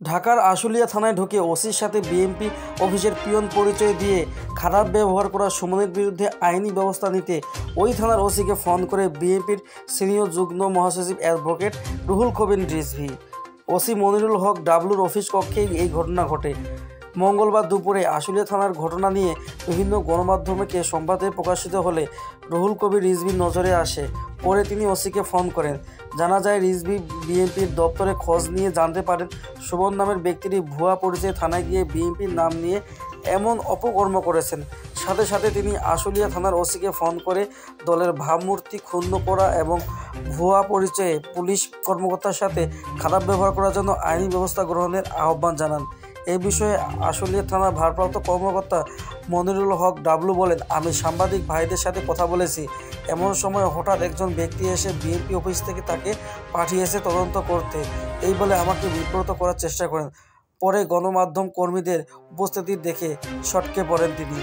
ঢাকার আশুলিয়া থানায় ঢুকে ওসির সাথে বিএনপি অফিসের পিয়ন পরিচয় দিয়ে খারাপ ব্যবহার করা সুমনের বিরুদ্ধে আইনি ব্যবস্থা নিতে ওই থানার ওসিকে ফোন করে বিএনপির সিনিয়র যুগ্ম মহাসচিব advocate Ruhul Kabir Rizvi. OC Monirul Haque ডাবলুর office কক্ষেই এই ঘটনা ঘটে। মঙ্গলবার দুপুরে আশুলিয়া থানার ঘটনা নিয়ে বিভিন্ন গণমাধ্যমকে সংবাদে প্রকাশিত হলে রুহুল কবির রিজভীর নজরে আসে। পরে তিনি ওসিকে ফোন করেন। জানা যায়, রিজভী বিএনপির দপ্তরে খোঁজ নিয়ে জানতে পারেন সুমন নামের ব্যক্তিটি ভুয়া পরিচয়ে থানায় গিয়ে বিএনপির নাম নিয়ে এমন অপকর্ম করেছেন। সাথে সাথে তিনি আশুলিয়া থানার ওসিকে ফোন করে দলের ভাবমূর্তি ক্ষুণ্ণ করা এবং ভুয়া পরিচয়ে পুলিশ কর্মকর্তার সাথে খারাপ ব্যবহার করার জন্য আইনি ব্যবস্থা গ্রহণের আহ্বান জানান। এই বিষয়ে আশুলিয়া থানার ভারপ্রাপ্ত কর্মকর্তা মনিরুল হক ডাবলু বলেন, আমি সাংবাদিক ভাইদের সাথে কথা বলেছি। এমন সময় হঠাৎ একজন ব্যক্তি এসে বিএনপি অফিস থেকে তাকে পাঠিয়েছে তদন্ত করতে, এই বলে আমাকে বিব্রত করার চেষ্টা করেন। পরে গণমাধ্যম কর্মীদের উপস্থিতি দেখে সটকে পড়েন তিনি।